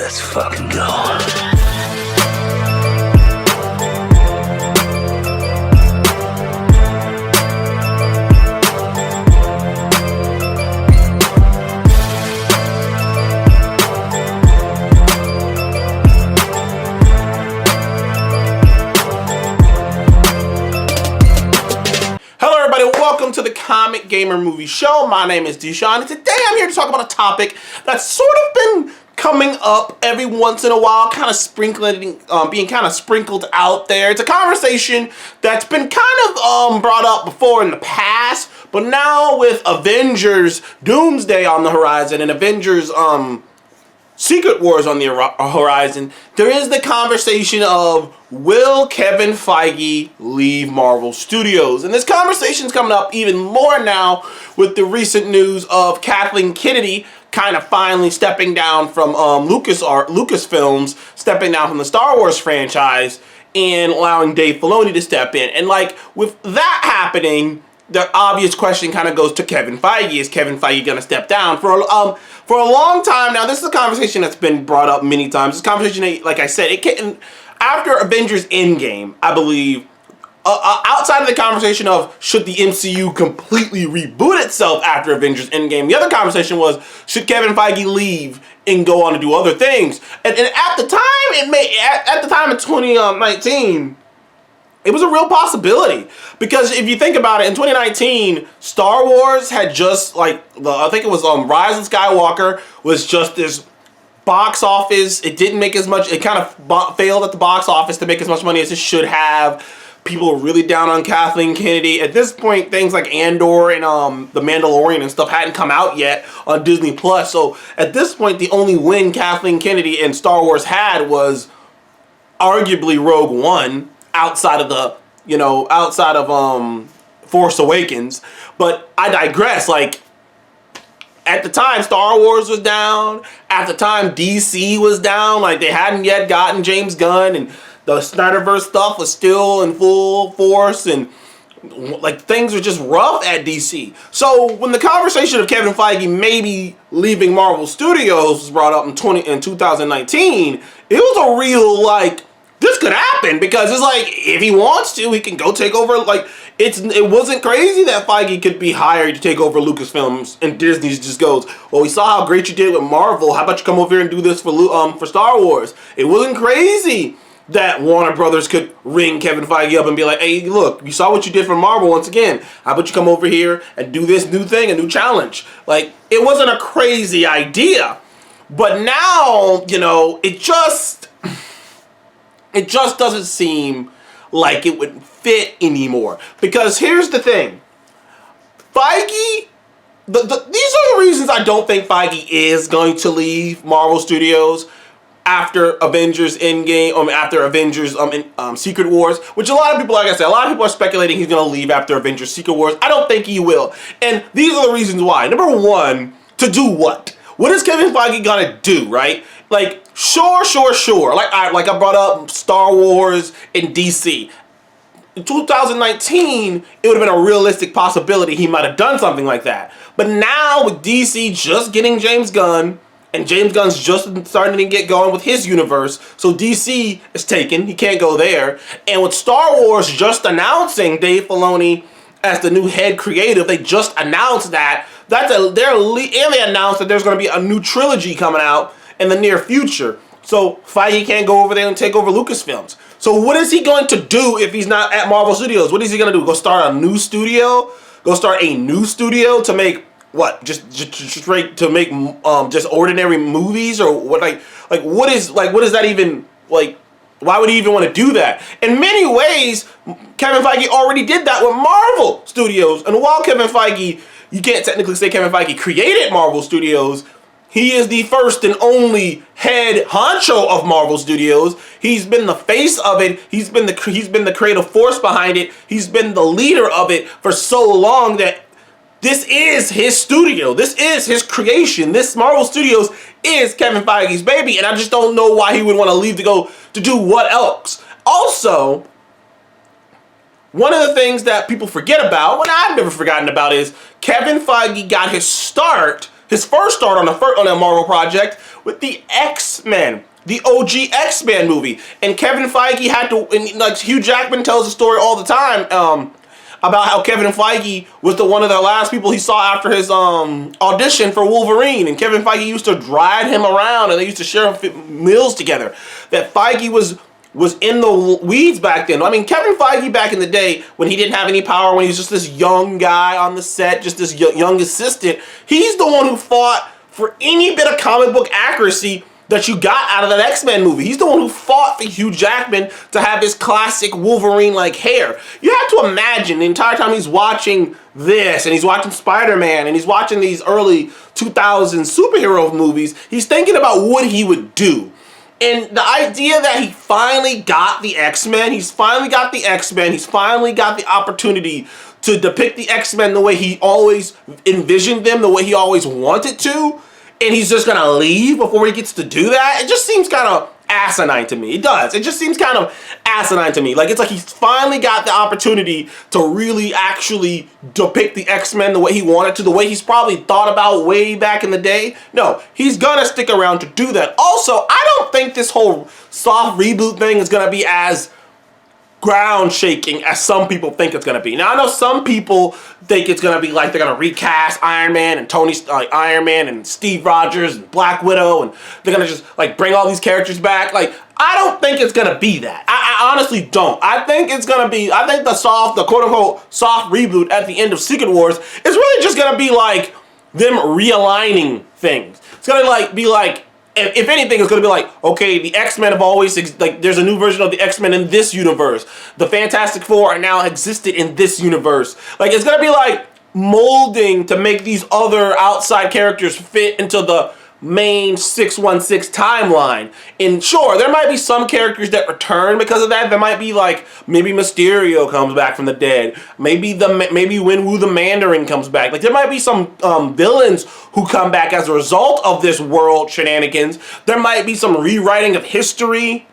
Let's fucking go. Welcome to the Comic Gamer Movie Show. My name is Deshaun, and today I'm here to talk about a topic that's sort of been coming up every once in a while, kind of being kind of sprinkled out there. It's a conversation that's been kind of brought up before in the past, but now with Avengers Doomsday on the horizon and Avengers Secret Wars on the horizon, there is the conversation of, will Kevin Feige leave Marvel Studios? And this conversation's coming up even more now with the recent news of Kathleen Kennedy kind of finally stepping down from Lucasfilms, stepping down from the Star Wars franchise, and allowing Dave Filoni to step in. And like, with that happening, the obvious question kind of goes to Kevin Feige. Is Kevin Feige going to step down? For a long time now, this is a conversation that's been brought up many times. This conversation, like I said, after Avengers Endgame, I believe, outside of the conversation of should the MCU completely reboot itself after Avengers Endgame, the other conversation was, should Kevin Feige leave and go on to do other things? And at the time, at the time of 2019, it was a real possibility, because if you think about it, in 2019, Star Wars had just, I think it was Rise of Skywalker was just this box office. It didn't make as much. It kind of failed at the box office to make as much money as it should have. People were really down on Kathleen Kennedy. At this point, things like Andor and The Mandalorian and stuff hadn't come out yet on Disney Plus. So at this point, the only win Kathleen Kennedy and Star Wars had was arguably Rogue One, outside of Force Awakens. But I digress. Like, at the time, Star Wars was down. At the time, DC was down. Like, they hadn't yet gotten James Gunn, and the Snyderverse stuff was still in full force, and like, things were just rough at DC. So when the conversation of Kevin Feige maybe leaving Marvel Studios was brought up in 2019, it was a real, like, this could happen, because it's like, if he wants to, he can go take over. Like, it wasn't crazy that Feige could be hired to take over Lucasfilms, and Disney just goes, well, we saw how great you did with Marvel. How about you come over here and do this for Star Wars? It wasn't crazy that Warner Brothers could ring Kevin Feige up and be like, hey, look, you saw what you did for Marvel once again. How about you come over here and do this new thing, a new challenge? Like, it wasn't a crazy idea. But now, it just doesn't seem like it would fit anymore. Because here's the thing. Feige, these are the reasons I don't think Feige is going to leave Marvel Studios after Avengers Endgame, after Avengers Secret Wars, which a lot of people, like I said, a lot of people are speculating he's going to leave after Avengers Secret Wars. I don't think he will. And these are the reasons why. Number one, to do what? What is Kevin Feige going to do, right? Like, sure. Like I brought up Star Wars and DC. In 2019, it would have been a realistic possibility he might have done something like that. But now, with DC just getting James Gunn, and James Gunn's just starting to get going with his universe, so DC is taken. He can't go there. And with Star Wars just announcing Dave Filoni as the new head creative, they just announced that. And they announced that there's going to be a new trilogy coming out in the near future. So Feige can't go over there and take over Lucasfilms. So what is he going to do if he's not at Marvel Studios? What is he going to do? Go start a new studio? Go start a new studio to make what? Just to make just ordinary movies, or what? What is that even like? Why would he even want to do that? In many ways, Kevin Feige already did that with Marvel Studios. And while Kevin Feige, you can't technically say Kevin Feige created Marvel Studios, he is the first and only head honcho of Marvel Studios. He's been the face of it. He's been the creative force behind it. He's been the leader of it for so long that this is his studio. This is his creation. This Marvel Studios is Kevin Feige's baby, and I just don't know why he would want to leave to go to do what else. Also, one of the things that people forget about, what I've never forgotten about, is Kevin Feige got his first start on a Marvel project with the X-Men, the OG X-Men movie. And Kevin Feige had to, and like Hugh Jackman tells the story all the time, about how Kevin Feige was one of the last people he saw after his audition for Wolverine, and Kevin Feige used to drive him around, and they used to share meals together. That Feige was in the weeds back then. I mean, Kevin Feige back in the day, when he didn't have any power, when he was just this young guy on the set, just this young assistant, he's the one who fought for any bit of comic book accuracy that you got out of that X-Men movie. He's the one who fought for Hugh Jackman to have his classic Wolverine-like hair. You have to imagine the entire time he's watching this, and he's watching Spider-Man, and he's watching these early 2000s superhero movies, he's thinking about what he would do. And the idea that he finally got the X-Men, he's finally got the opportunity to depict the X-Men the way he always envisioned them, the way he always wanted to, and he's just gonna leave before he gets to do that, it just seems kind of asinine to me. It does. It just seems kind of asinine to me. Like, it's like he's finally got the opportunity to really actually depict the X-Men the way he wanted to, the way he's probably thought about way back in the day. No, he's gonna stick around to do that. Also, I don't think this whole soft reboot thing is gonna be as ground shaking as some people think it's gonna be. Now, I know some people think it's gonna be like they're gonna recast Iron Man and Iron Man and Steve Rogers and Black Widow, and they're gonna just like bring all these characters back. Like, I don't think it's gonna be that. I honestly don't. I think the quote unquote soft reboot at the end of Secret Wars is really just gonna be like them realigning things. It's gonna like be like, if anything, it's going to be like, okay, the X-Men have always, like, there's a new version of the X-Men in this universe. The Fantastic Four are now existed in this universe. Like, it's going to be like molding to make these other outside characters fit into the main 616 timeline. And sure, there might be some characters that return because of that. There might be like, maybe Mysterio comes back from the dead. Maybe Wenwu the Mandarin comes back. Like, there might be some villains who come back as a result of this world shenanigans. There might be some rewriting of history.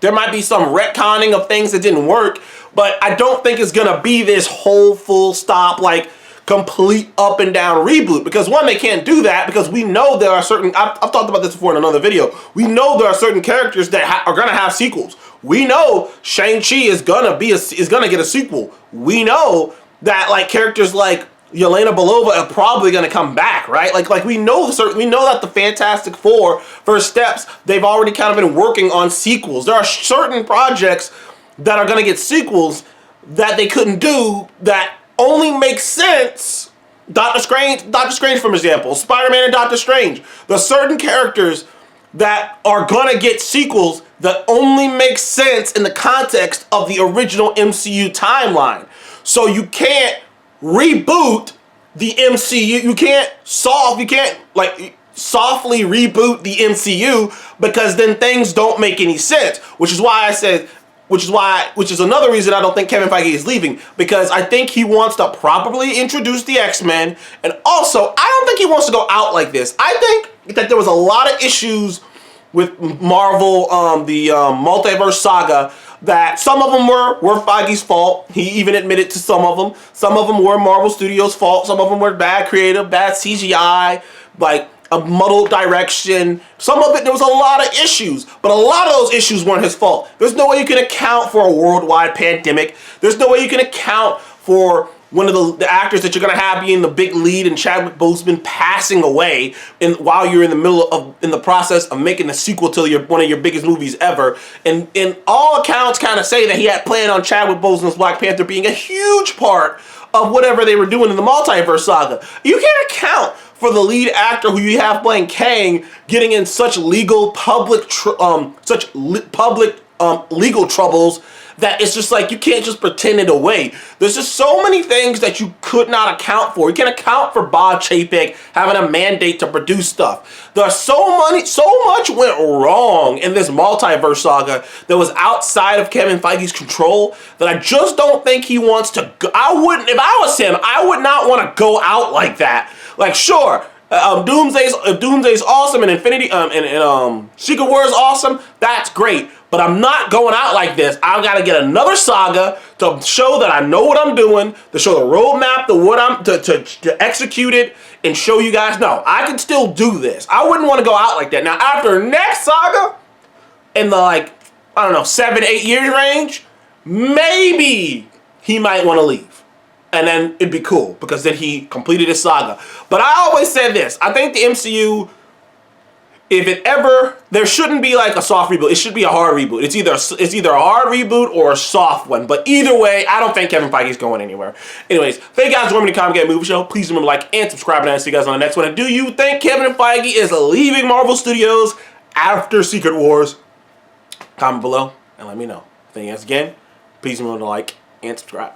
There might be some retconning of things that didn't work. But I don't think it's gonna be this whole full stop, like, complete up and down reboot, because one, they can't do that because we know there are certain, I've talked about this before in another video, we know there are certain characters that are gonna have sequels. We know Shang-Chi is gonna get a sequel. We know that like characters like Yelena Belova are probably gonna come back, right? Like we know that the Fantastic Four, First Steps, they've already kind of been working on sequels. There are certain projects that are gonna get sequels that they couldn't do that only makes sense. Doctor Strange, for example, Spider-Man and Doctor Strange. There's certain characters that are gonna get sequels that only make sense in the context of the original MCU timeline. So you can't reboot the MCU. You can't softly reboot the MCU, because then things don't make any sense. Which is another reason I don't think Kevin Feige is leaving, because I think he wants to properly introduce the X-Men, and also I don't think he wants to go out like this. I think that there was a lot of issues with Marvel, the multiverse saga, that some of them were Feige's fault. He even admitted to some of them. Some of them were Marvel Studios' fault. Some of them were bad creative, bad CGI, like a muddled direction. Some of it, there was a lot of issues, but a lot of those issues weren't his fault. There's no way you can account for a worldwide pandemic. There's no way you can account for one of the actors that you're gonna have being the big lead and Chadwick Boseman passing away while you're in the process of making the sequel to one of your biggest movies ever. And all accounts kind of say that he had planned on Chadwick Boseman's Black Panther being a huge part of whatever they were doing in the multiverse saga. You can't account for the lead actor who you have playing Kang getting in such legal public legal troubles that it's just like you can't just pretend it away. There's just so many things that you could not account for. You can't account for Bob Chapek having a mandate to produce stuff. There's so much went wrong in this multiverse saga that was outside of Kevin Feige's control that I just don't think he wants to go. If I was him, I would not want to go out like that. Like, sure, Doomsday's awesome, and Secret Wars is awesome. That's great. But I'm not going out like this. I've got to get another saga to show that I know what I'm doing, to show the roadmap, to execute it and show you guys, no, I can still do this. I wouldn't want to go out like that. Now, after next saga, in the, like, I don't know, 7-8 years range, maybe he might want to leave. And then it'd be cool, because then he completed his saga. But I always said this. I think the MCU, if it ever, there shouldn't be like a soft reboot. It should be a hard reboot. It's either a hard reboot or a soft one. But either way, I don't think Kevin Feige is going anywhere. Anyways, thank you guys for joining me in the Comic Game Movie Show. Please remember to like and subscribe, and I'll see you guys on the next one. And do you think Kevin Feige is leaving Marvel Studios after Secret Wars? Comment below and let me know. Thank you guys again. Please remember to like and subscribe.